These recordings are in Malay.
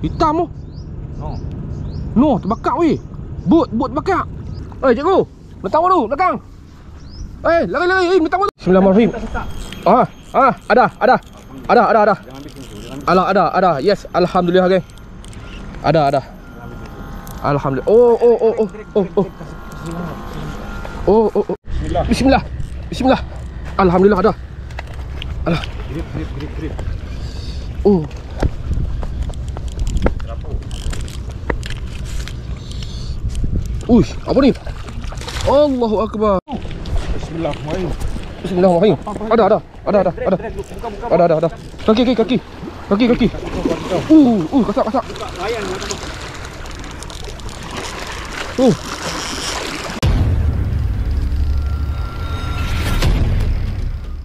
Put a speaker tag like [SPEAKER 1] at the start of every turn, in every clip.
[SPEAKER 1] Hitam tu.
[SPEAKER 2] No.
[SPEAKER 1] No, terbakar weh. Bot terbakar. Cikgu. Datang dulu, belakang. Lari. Datang dulu. Bismillahirrahmanirrahim. Ada. Ada. Yes, alhamdulillah geng. Ada. Alhamdulillah. Oh. Bismillah. Alhamdulillah ada. Alah. Grip. Oh. Uish, apa ni? Allahu Akbar. Bismillahirrahmanirrahim. Ada. Kaki. Kasak.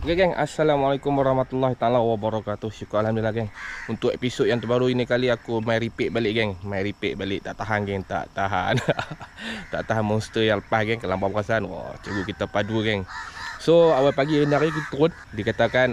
[SPEAKER 1] Okay geng, Assalamualaikum warahmatullahi taala wabarakatuh. Syukur alhamdulillah geng. Untuk episod yang terbaru ini kali aku main repeat balik geng. Tak tahan geng, tak tahan. Tak tahan monster yang lepas geng. Kelampau perasaan. Wah, cikgu kita padu geng. So awal pagi hari kita turun. Dikatakan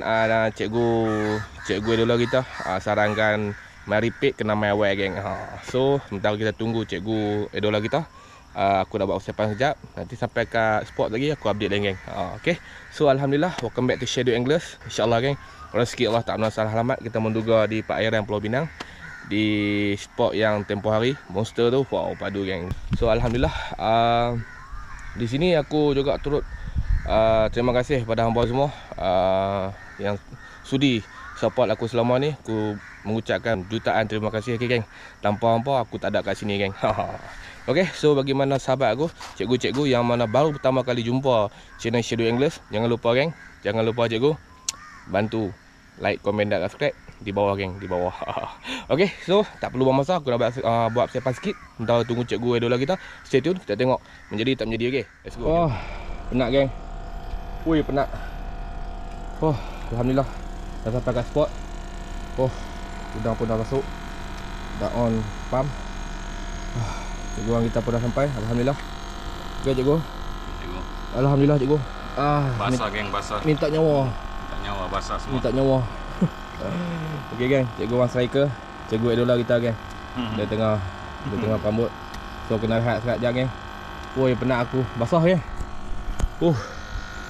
[SPEAKER 1] cikgu idola kita sarankan main repeat kena main awal geng. So sementara kita tunggu cikgu idola kita, aku dah buat usapan sekejap. Nanti sampai ke spot lagi aku update lagi geng. Okay. So alhamdulillah, welcome back to Shadow Anglers. InsyaAllah geng, rezeki Allah tak menang salah alamat. Kita menduga di perairan Pulau Pinang, di spot yang tempoh hari monster tu. Wow, padu geng. So alhamdulillah, di sini aku juga turut terima kasih kepada hamba semua yang sudi support aku selama ni. Aku mengucapkan jutaan terima kasih geng. Tanpa hamba aku tak ada kat sini geng. Okay, so bagaimana sahabat aku, cikgu-cikgu yang mana baru pertama kali jumpa channel Shadow Anglers, jangan lupa geng, cikgu bantu like, komen dan subscribe di bawah geng, di bawah. Okay, so tak perlu buang masa, aku dah buat persiapan sikit. Sementara tunggu cikgu idola kita. Stay tune, kita tengok menjadi tak menjadi. Okay, let's go. Penat geng. Wui, penat. Alhamdulillah dah sampai kat spot. Udang pun dah masuk, dah on pump. Cikgu orang kita pun dah sampai, alhamdulillah. Okay cikgu. Alhamdulillah cikgu.
[SPEAKER 2] Basah geng, basah.
[SPEAKER 1] Minta nyawa.
[SPEAKER 2] Basah semua.
[SPEAKER 1] Minta nyawa. Okay geng, cikgu orang striker, cikgu idola kita geng. Dia tengah pambut. So kena rehat sekejap geng. Woi, penat aku. Basah geng.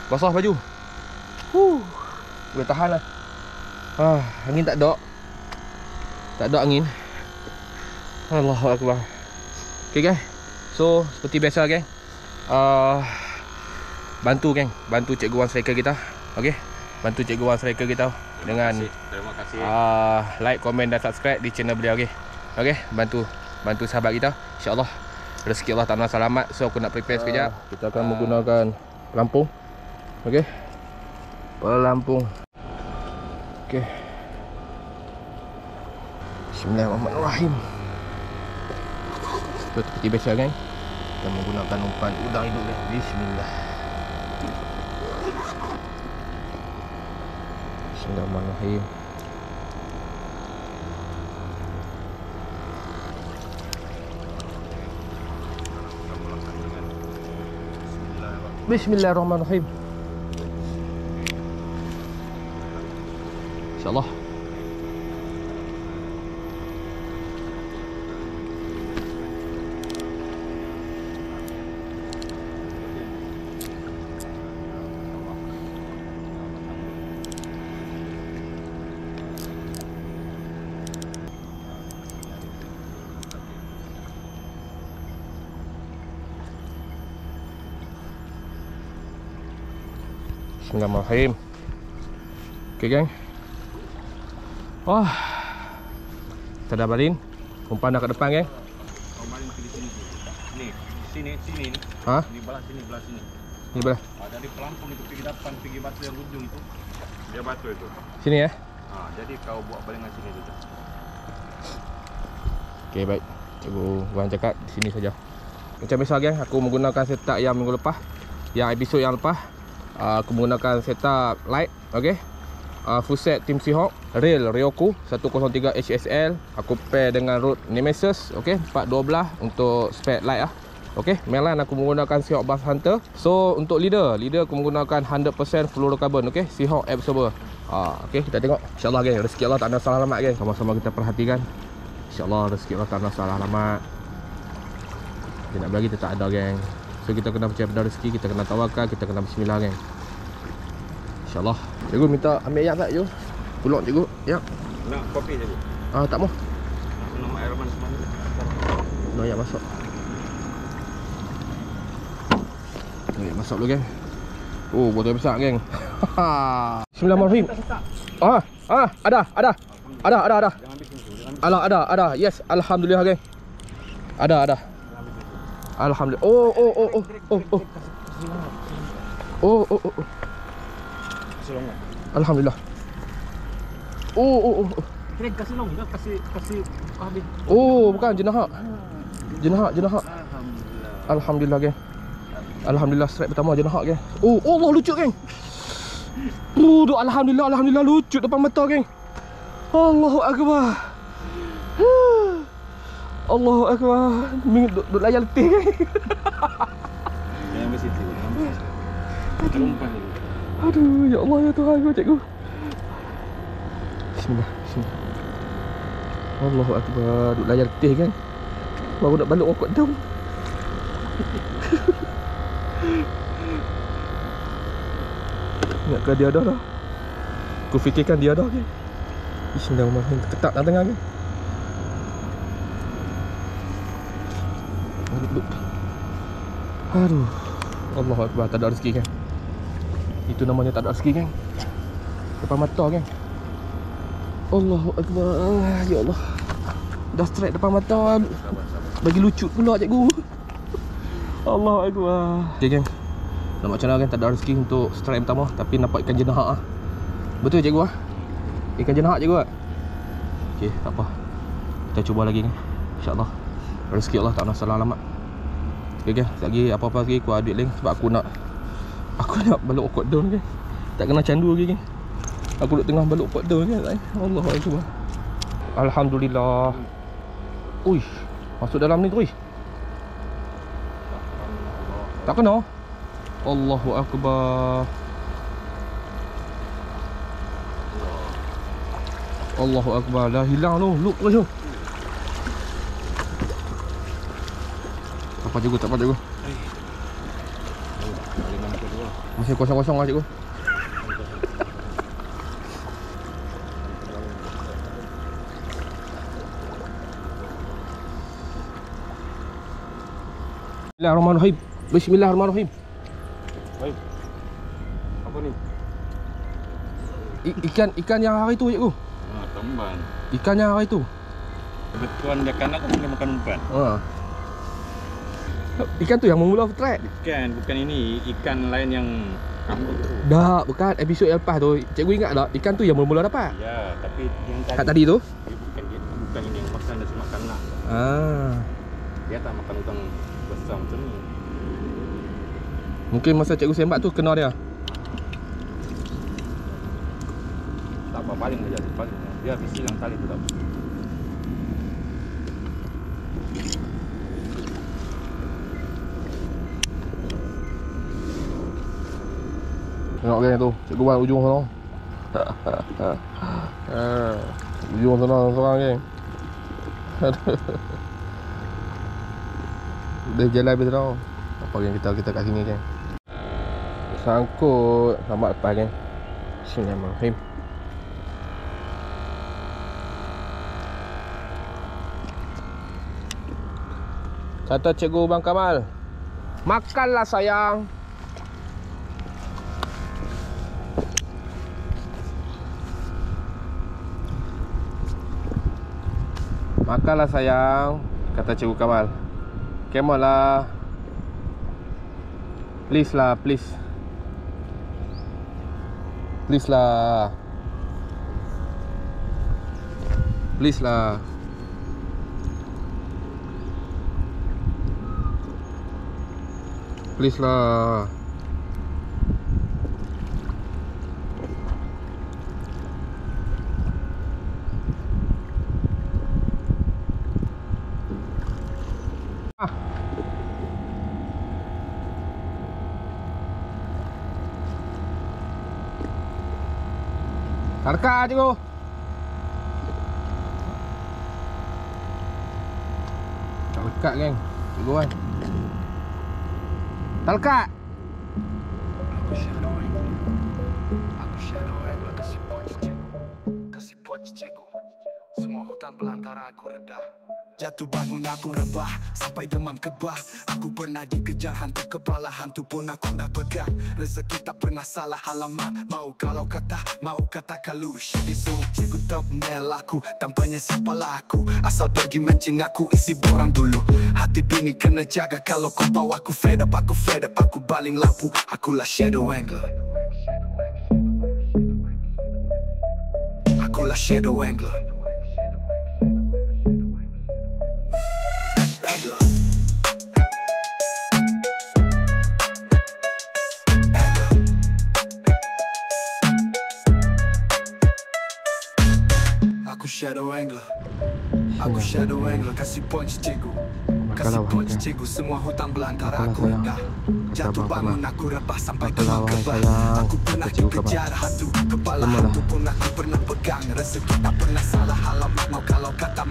[SPEAKER 1] Basah baju. Boleh tahan lah. Angin tak ada. Tak ada angin. Allahu Akbar. Okay guys, so seperti biasa geng, bantu cikgu one striker kita. Okay, bantu cikgu one striker kita dengan
[SPEAKER 2] terima kasih.
[SPEAKER 1] Like, komen dan subscribe di channel beliau. Okay, bantu sahabat kita. InsyaAllah rezeki Allah tak menang selamat. So aku nak prepare sekejap. Kita akan menggunakan pelampung. Okay, pelampung. Okay, Bismillahirrahmanirrahim. Seperti biasa kan, kita menggunakan umpan udang hidup kan. Bismillah. Bismillahirrahmanirrahim. Bismillahirrahmanirrahim. InsyaAllah. Bismillahirrahmanirrahim. Okay geng. Kita dah balin. Umpan dah kat depan geng.
[SPEAKER 2] Kau main pergi sini. Sini ni. Ni belah sini.
[SPEAKER 1] Ni belah.
[SPEAKER 2] Jadi pelampung itu pergi depan, pergi batu yang ujung tu. Dia batu itu.
[SPEAKER 1] Sini ya.
[SPEAKER 2] Jadi kau buat balingan sini dulu.
[SPEAKER 1] Okay, baik. Cikgu Wan cakap di sini saja. Macam biasa geng, aku menggunakan setup yang minggu lepas, yang episod yang lepas. Aku menggunakan setup light, okay. Full set Team Seahawk, reel Ryoku 103 HSL. Aku pair dengan Rode Nemesis, okay, 412 untuk spec light lah. Okay, mainline aku menggunakan Seahawk Bass Hunter. So untuk leader aku menggunakan 100% fluorocarbon, okay, Seahawk Absorber. Okay, kita tengok. InsyaAllah geng, rezeki Allah tak ada salah alamat geng. Sama-sama kita perhatikan InsyaAllah rezeki Allah tak nak salah alamat. Dia nak bagi, dia tak ada, geng. So kita kena percaya pada rezeki, kita kena tawakal, kita kena bismillah, geng. InsyaAllah. Cikgu minta ambil air tak, cikgu? Pulak, cikgu. Ya.
[SPEAKER 2] Nak kopi je.
[SPEAKER 1] Tak mau.
[SPEAKER 2] Nama air mana semua.
[SPEAKER 1] Nak air masuk. Air masuk dulu, geng. Oh, botol besar, geng. Bismillahirrahmanirrahim. Ada. Ada. Yes, alhamdulillah, geng. Ada. Alhamdulillah. Oh. Alhamdulillah.
[SPEAKER 2] Kira kasih long, kasih habis.
[SPEAKER 1] Bukan jenahak. Alhamdulillah, geng. Alhamdulillah, strike pertama jenahak, geng. Allah lucut, geng. Alhamdulillah lucut depan mata, geng. Allahu akbar. Allahu akbar. Duk layan letih, geng.
[SPEAKER 2] Jangan bersitu. Terumpan dulu.
[SPEAKER 1] Aduh, ya Allah, ya Tuhan aku, cikgu. Bismillah. Allahu akbar. Duk layan letih, kan. Baru nak balik okot down. Ingatkan dia ada dah. Aku fikirkan dia ada, kan. Bismillahirrahmanirrahim. Ketak dalam tengah, kan. Aduh. Allahu akbar, tak ada rezeki, kan. Itu namanya tak ada rezeki, kan. Depan mata, kan. Allahu akbar. Ya Allah. Dah strike depan mata. Bagi lucut pula, cikgu. Allahu akbar. Okay, geng. Nak macam mana, kan, tak ada rezeki untuk strike pertama, tapi nampak ikan jenahak. Betul, cikgu? Ikan jenahak, cikgu? Okey, tak apa. Kita cuba lagi, kan. InsyaAllah rezeki Allah tak nak salah alamat. Okay, kan. Sekejap lagi apa-apa lagi aku ada link. Sebab aku nak balik okot down, kan. Tak kena candu lagi, kan. Aku duduk tengah balik okot down, kan. Allahu akbar. Alhamdulillah. Uish, masuk dalam ni tu, uish. Tak kena. Allahu akbar. Allahu akbar. Dah hilang tu. Look tu. Tak apa, cikgu, tak apa, cikgu. Masih kosong-kosong lah, cikgu. Bismillahirrahmanirrahim. Bismillahirrahmanirrahim.
[SPEAKER 2] Baik. Apa ni?
[SPEAKER 1] Ikan yang hari tu, cikgu.
[SPEAKER 2] Temban.
[SPEAKER 1] Ikan yang hari tu.
[SPEAKER 2] Kebetulan dia kanak aku boleh makan umpan.
[SPEAKER 1] Ikan tu yang memula strike.
[SPEAKER 2] Bukan ini. Ikan lain yang kamu tu.
[SPEAKER 1] Dah, bukan episod yang lepas tu. Cikgu ingat tak? Ikan tu yang mula-mula dapat.
[SPEAKER 2] Ya, tapi yang tadi.
[SPEAKER 1] Kat tadi tu?
[SPEAKER 2] Dia bukan ini yang makan nasi makan nak. Dia tak makan udang besar macam ni.
[SPEAKER 1] Mungkin masa cikgu sembak tu kena dia.
[SPEAKER 2] Tak apa, paling dia jadi paling. Dia habis hilang tali tu tak.
[SPEAKER 1] Tengok, geng, tu. Cikgu buat ujung sana. Ujung sana seorang, geng. Dia jalan habis sana. Apa, geng, kita kat sini, geng. Sangkut selamat lepas, geng. Bismillahirrahmanirrahim. Kata cikgu Bang Kamal, makanlah sayang. Makanlah sayang, kata cikgu Kamal. Come on lah. Please lah, please. Please lah. Please lah. Please lah. Tarka, cikgu. Lekat geng. Cikgu kan. Tak lekat.
[SPEAKER 3] Aku shadow angler kasih punch cikgu. Semua hutan belantara aku redah. Jatuh bangun aku rebah sampai demam kebah. Aku pernah dikejar hantu kepala, hantu pun aku dah pegang. Rezeki tak pernah salah alamat. Mau kata kalau Shadizu cikgu top nel aku. Tampaknya siapalah aku, asal pergi mancing aku isi borang dulu. Hati bini kena jaga kalau kau bawa aku fed up. Aku baling lampu, akulah shadow angler. Akulah shadow angler. Aku shadow angler. Aku shadow angler kasih punch cikgu. Kasih punch cikgu, semua hutan belantara aku rendah. Jatuh bangun aku rebah sampai demam kebah. Aku pernah dikejar hantu kepala, hantu pun aku pernah pegang. Rezeki tak pernah salah alamat. Mau kata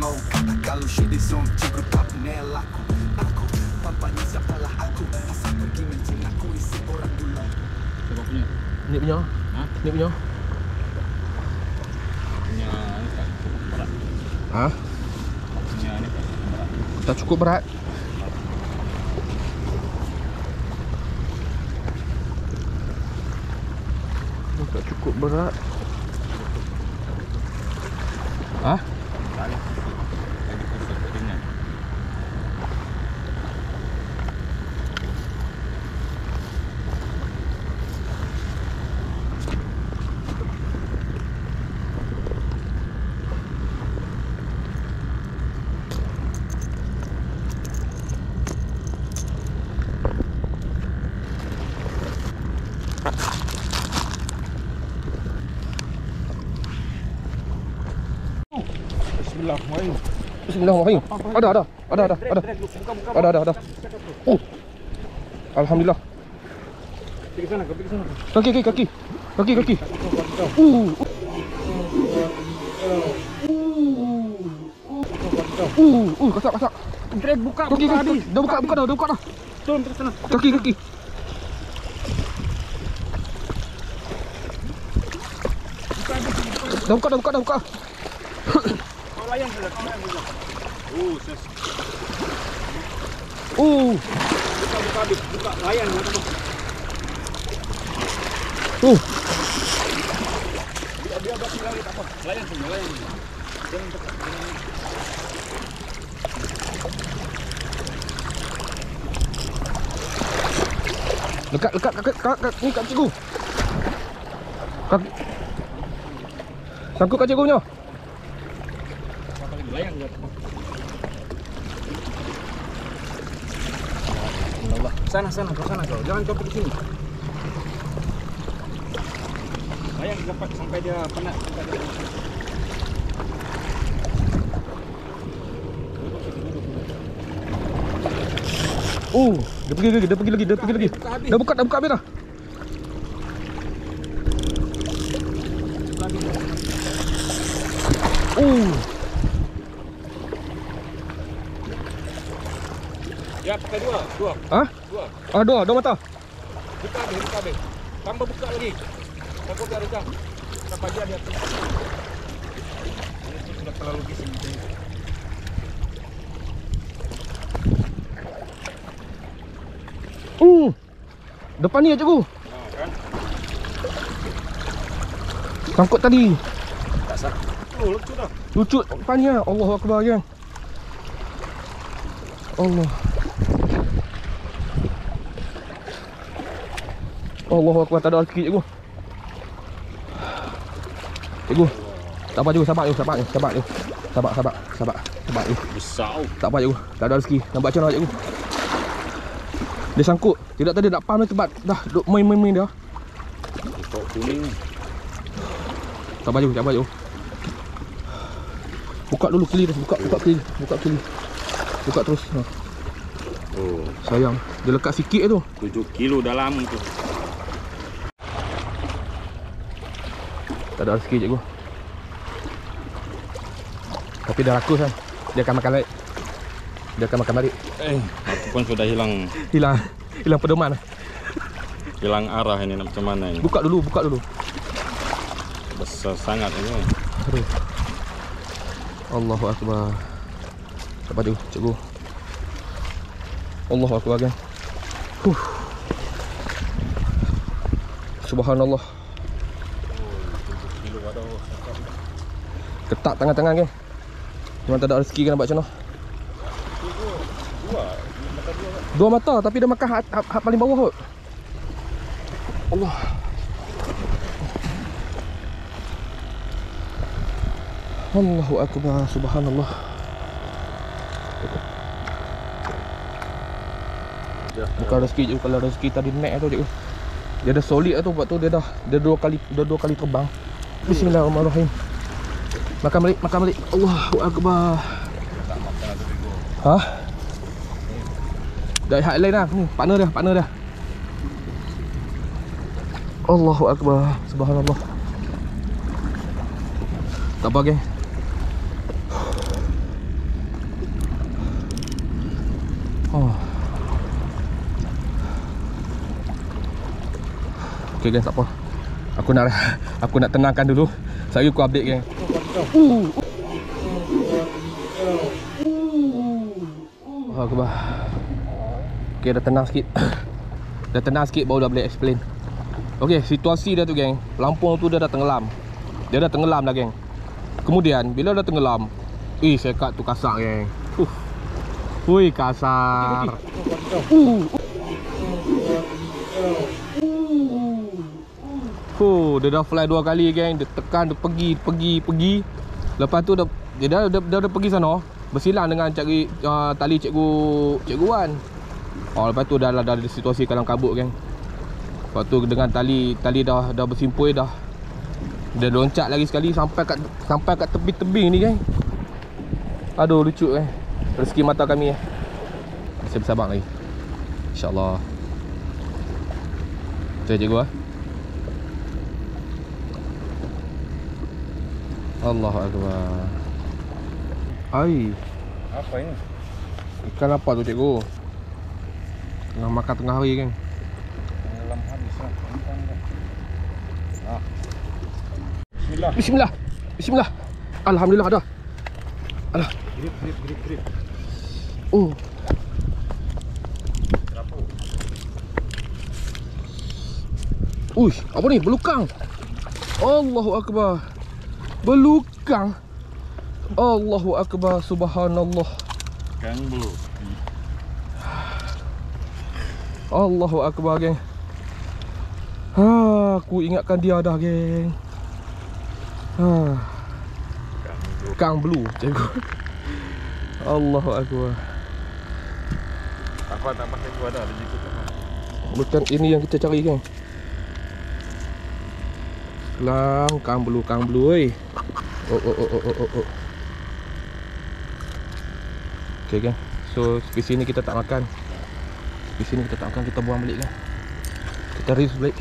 [SPEAKER 3] kalau Shadizu cikgu tak nel aku. Pampanya siapalah aku, asal pergi mancing aku isi borang dulu.
[SPEAKER 2] Siapa punya?
[SPEAKER 1] Ni punya.
[SPEAKER 2] Hah?
[SPEAKER 1] Ni punya.
[SPEAKER 2] Punya ni tak cukup berat.
[SPEAKER 1] Ha?
[SPEAKER 2] Punya ni tak cukup berat.
[SPEAKER 1] Tak cukup berat. Tak cukup berat. Ha?
[SPEAKER 2] Tak boleh. Lagi pusat tak ringan. Bismillahirrahmanirrahim.
[SPEAKER 1] Bismillahirrahmanirrahim. Ada. Oh. Alhamdulillah.
[SPEAKER 2] Pergi sana, kau pergi sana.
[SPEAKER 1] Kaki. Kasak.
[SPEAKER 2] Drag buka
[SPEAKER 1] Kaki.
[SPEAKER 2] habis.
[SPEAKER 1] Dah buka dah.
[SPEAKER 2] Turun pergi sana.
[SPEAKER 1] Kaki. Dah buka.
[SPEAKER 2] Kau layan saja. Oh, ses. Buka habis. Buka layan macam tu. Biar basi lagi tak apa. Layan saja. Jangan tekan.
[SPEAKER 1] Lekat ni kat cikgu. Kaki. Sangkut kat cikgu punya.
[SPEAKER 2] Layan je. Sana kau. Jangan kau pergi sini. Layan dapat sampai dia penat.
[SPEAKER 1] Dia pergi lagi. Dah buka habis dah.
[SPEAKER 2] Ya, pakai dua.
[SPEAKER 1] Ha? Dua mata.
[SPEAKER 2] Buka habis. Tambah buka lagi. Takut dia rejang. Sampai dia di atas. Ini sudah terlalu bising.
[SPEAKER 1] Depan ni ya cikgu.
[SPEAKER 2] Kan?
[SPEAKER 1] Sangkut tadi.
[SPEAKER 2] Tak sah. Oh, lucu dah.
[SPEAKER 1] Lucut depan ni ya. Allahu Akbar kan. Allahu Akbar, tak ada rezeki cikgu. Cikgu. Tak apa cikgu, sabar cikgu. Sabar cikgu.
[SPEAKER 2] Besar.
[SPEAKER 1] Tak apa cikgu, tak ada rezeki. Nampak macam mana cikgu? Dia sangkut. Tidak tadi nak pam dia tebat. Dah duk main dah.
[SPEAKER 2] Kau kuning.
[SPEAKER 1] Tak apa cikgu. Buka dulu kili terus, buka kili. Buka terus.
[SPEAKER 2] Oh,
[SPEAKER 1] Sayang, dia lekat sikit tu.
[SPEAKER 2] 7 kilo dalam tu.
[SPEAKER 1] Tak ada rezeki cikgu. Tapi dah rakus kan. Dia akan makan lain. Dia akan makan balik.
[SPEAKER 2] Aku pun sudah hilang
[SPEAKER 1] Hilang pedoman.
[SPEAKER 2] hilang arah ini, nak macam mana ini.
[SPEAKER 1] Buka dulu.
[SPEAKER 2] Besar sangat ini.
[SPEAKER 1] Aduh. Allahu Akbar. Apa tu, cikgu? Allahu Akbar kan. Subhanallah. Ketak tangan-tangan kan. Memang tak ada rezeki kan, nampak macam mana. Dua mata tapi dia makan hak paling bawah kot. Allah. Allahu Akbar. Subhanallah. Bukan rezeki je. Kalau rezeki tadi naik tu cikgu. Dia dah solid tu, buat tu dia dah dua kali terbang. Bismillahirrahmanirrahim. Makan balik. Allahu Akbar. Ha? Dah hak lain dah. Ni partner dia. Allahu Akbar. Subhanallah. Tak apa geng. Okay guys, tak apa. Aku nak tenangkan dulu. Saya aku update geng. Akbar. Okay, dah tenang sikit. Baru dah boleh explain. Okay, situasi dia tu geng, pelampung tu dia dah tenggelam. Dah geng. Kemudian bila dah tenggelam, sekat tu kasar geng. Hui, kasar. Dia dah fly 2 kali geng. Dia tekan, dia pergi. Lepas tu dia dah pergi sana, bersilang dengan tali cikgu Wan. Lepas tu dah ada situasi kalang kabut geng. Lepas tu dengan tali dah bersimpul dah. Dia loncat lagi sekali sampai kat tepi tebing ni geng. Aduh, lucu rezeki mata kami Masih bersabar lagi, InsyaAllah. Saya cikgu Allahu Akbar.
[SPEAKER 2] Apa ini?
[SPEAKER 1] Ikan apa tu cikgu? Tengah makan tengah hari kan?
[SPEAKER 2] Dalam habis lah.
[SPEAKER 1] Bismillah. Alhamdulillah ada. Alah.
[SPEAKER 2] Grip.
[SPEAKER 1] Uish, apa ni? Belukang. Allahu Akbar. Belukang. Allahu Akbar. Subhanallah.
[SPEAKER 2] Kang bulu.
[SPEAKER 1] Allahu Akbar geng. Aku ingatkan dia dah geng. Kang blue cikgu. Allahu Akbar.
[SPEAKER 2] Apa tak pakai gua ada di situ.
[SPEAKER 1] Bukan ini yang kita cari geng. Kang blue oi. Oh. Okay geng. So spesies ni kita tak makan. Kita buang balik kan. Kita rinse balik.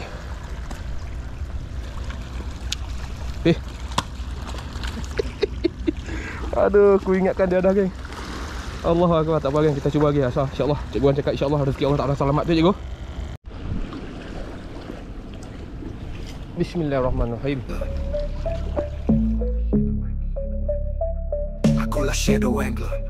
[SPEAKER 1] Aduh, aku ingatkan dia dah geng. Allahu Akbar, tak apa geng, kita cuba lagi asal insya-Allah. Cikgu Wan cakap insya-Allah rezeki Allah Taala selamat tu cikgu. Bismillahirrahmanirrahim.
[SPEAKER 3] Akulah Shadow Angler.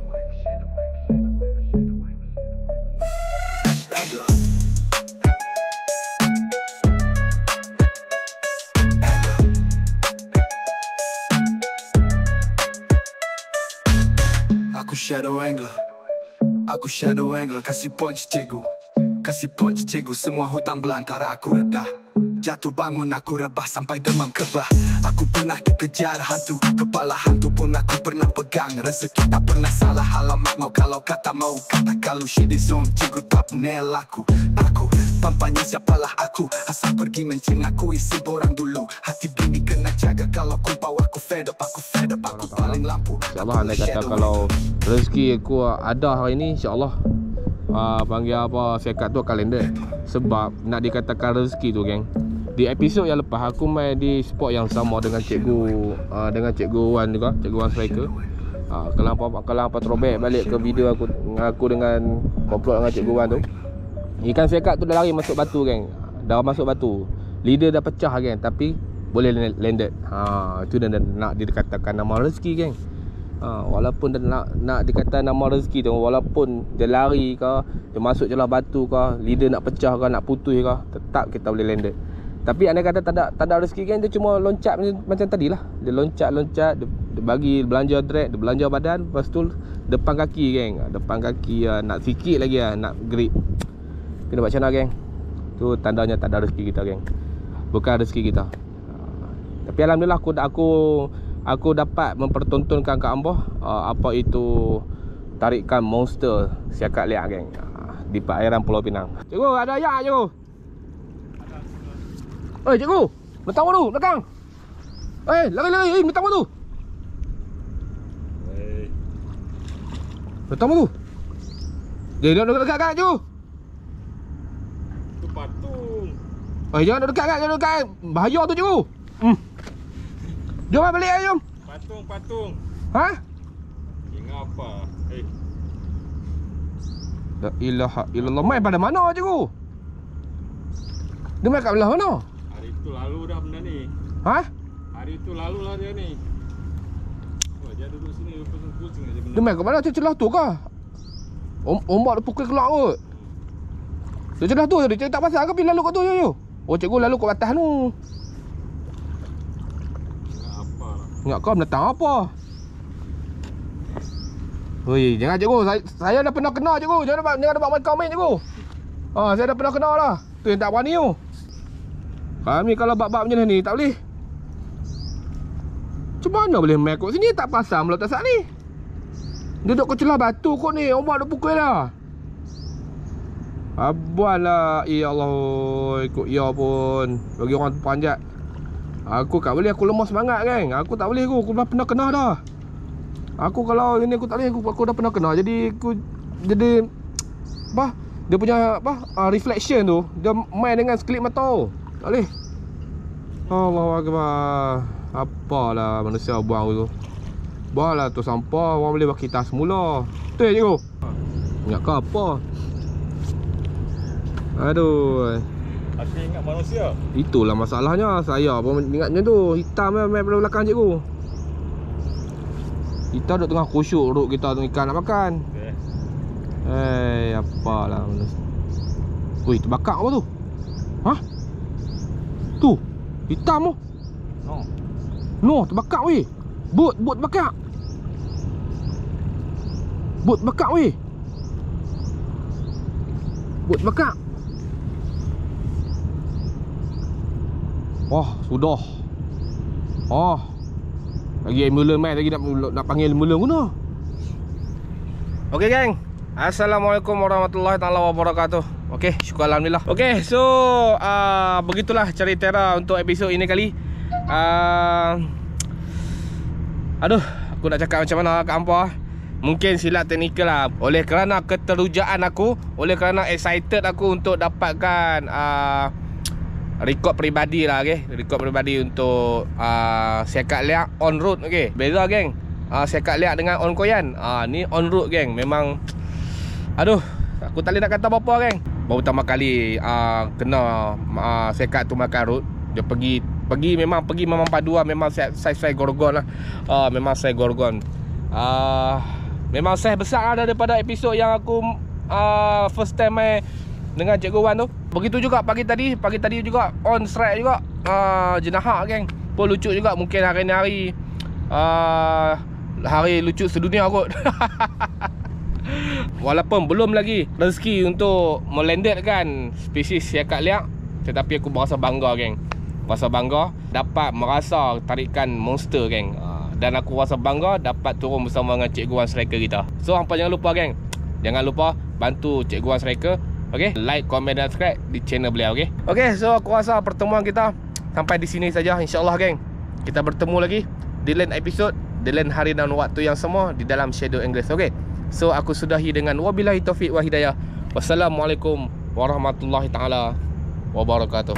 [SPEAKER 3] Aku Shadow Angler, kasih punch cikgu, semua hutang belantara aku redah. Jatuh bangun aku rebah sampai demam kebah. Aku pernah dikejar hantu, kepala hantu pun aku pernah pegang. Rezeki tak pernah salah, alamat mau kalau kata kalau she di zone, cikgu tak nel aku. Pampanya siapalah aku, asal pergi mencingakui si borang dulu. Hati bini kena jaga kalau ku bawa aku fed up, aku paling lampu.
[SPEAKER 1] InsyaAllah andai kata kalau rezeki aku ada hari ni, insyaAllah panggil apa sekat tu kalender. Sebab nak dikatakan rezeki tu geng, di episod yang lepas aku main di spot yang sama dengan cikgu Wan juga, cikgu Wan Striker. Kalau apa throwback balik ke video aku dengan komplot dengan Cikgu Wan tu. Ikan sekat tu dah lari masuk batu geng. Dah masuk batu. Leader dah pecah geng, tapi boleh landed. Itu dah nak dikatakan nama rezeki geng. Walaupun dia nak dikata nama rezeki tu, walaupun dia lari ke, dia masuk celah batu ke, leader nak pecah ke, nak putus ke, tetap kita boleh landed. Tapi andai kata tak ada rezeki kan, dia cuma loncat macam tadilah. Dia loncat, dia bagi belanja drag, dia belanja badan, lepas tu depan kaki geng. Depan kaki nak sikit lagi nak grip. Kena buat macam mana geng? Tu tandanya tak ada rezeki kita geng. Bukan rezeki kita. Tapi alhamdulillah aku dapat mempertontonkan ke Amboh apa itu tarikan monster siakak liak geng di perairan Pulau Pinang. Cikgu, ada ayak cikgu? Oi cikgu, letang tu belakang. Lari, letang tu. Letang tu. Dia dekat kat cikgu.
[SPEAKER 2] Tu patung.
[SPEAKER 1] Jangan dekat kat. Bahaya tu cikgu. Jom balik jom.
[SPEAKER 2] Patung.
[SPEAKER 1] Ha?
[SPEAKER 2] Ingat apa?
[SPEAKER 1] La ilaha illallah. Main pada mana cikgu? Dia main kat belah mana?
[SPEAKER 2] Hari tu lalu dah benda ni.
[SPEAKER 1] Ha?
[SPEAKER 2] Hari tu lalu lah dia ni. Dia duduk sini lepas tu kucing aja benda.
[SPEAKER 1] Dia main kat mana? Celah tu kah? Ombak dia pukul keluar kot. Celah tu tadi. Cikgu tak pasal ke pergi lalu kat tu je. Oh cikgu lalu kat batas tu. Ingat kau menentang apa? Oi, jangan cikgu. Saya dah pernah kena cikgu. Jangan buat main komen cikgu. Saya dah pernah kena dah. Tu yang tak berani tu. Kami kalau bab-bab macam ni tak boleh. Macam mana boleh main kat sini tak pasal mula tasak ni. Duduk ke celah batu kot ni. Ombak dah pukul dah. Abuan lah. Ya Allah. Ikut ya pun. Bagi orang panjat. Aku tak boleh, aku lemah semangat geng. Aku tak boleh aku dah pernah kena dah. Aku kalau ini aku tak boleh, aku dah pernah kena. Jadi apa? Dia punya reflection tu, dia main dengan sekelip mata. Tak boleh. Allahu akbar. Apalah manusia buang tu. Buanglah tu sampah, orang boleh bagi tas semula. Tu je cikgu. Ingat kau apa? Aduh.
[SPEAKER 2] Hati ingat manusia.
[SPEAKER 1] Itulah masalahnya. Saya pun ingatnya tu. Hitam main pada belakang cikgu. Kita duduk tengah khusyuk duduk kita tengah ikan nak makan. Apalah manusia. Weh, terbakar apa tu? Ha? Tu. Hitam tu. No, terbakar weh. Bot terbakar. Bot terbakar weh. Bot terbakar. Sudah. Lagi ambulans mai lagi nak panggil ambulans guna. Okey geng. Assalamualaikum warahmatullahi taala wabarakatuh. Okey, syukur alhamdulillah. Okey, so begitulah cerita untuk episod ini kali. Aduh, aku nak cakap macam mana kat hampa. Mungkin silap teknikal lah. Oleh kerana keterujaan aku, oleh kerana excited aku untuk dapatkan record peribadi lah, okay? Record peribadi untuk siakak liak on road, okay? Beza geng, siakak liak dengan on koyan. Ni on road geng. Memang aduh, aku tak boleh nak kata apa-apa geng. Baru pertama kali kena siakak tu makan road. Dia memang padu lah. Memang size gorgon lah. Memang size gorgon. Memang size besar lah daripada episod yang aku first time main dengan Cikgu Wan tu. Begitu juga pagi tadi juga on strike juga. Jenahak geng. Pun lucu juga. Mungkin hari ni hari lucu sedunia kot. Walaupun belum lagi rezeki untuk melandedkan spesies siakak liak, tetapi aku berasa bangga geng. Rasa bangga dapat merasa tarikan monster geng. Dan aku rasa bangga dapat turun bersama dengan Cikgu Wan Striker kita. So hampa jangan lupa geng, jangan lupa bantu Cikgu Wan Striker. Okay, like, komen dan subscribe di channel beliau. Okay, okay, so aku rasa pertemuan kita sampai di sini saja. InsyaAllah geng, kita bertemu lagi di lain episod, di lain hari dan waktu yang sama di dalam Shadow Anglers. Okay, so aku sudahi dengan wabillahi taufiq wa hidayah. Wassalamualaikum warahmatullahi taala wabarakatuh.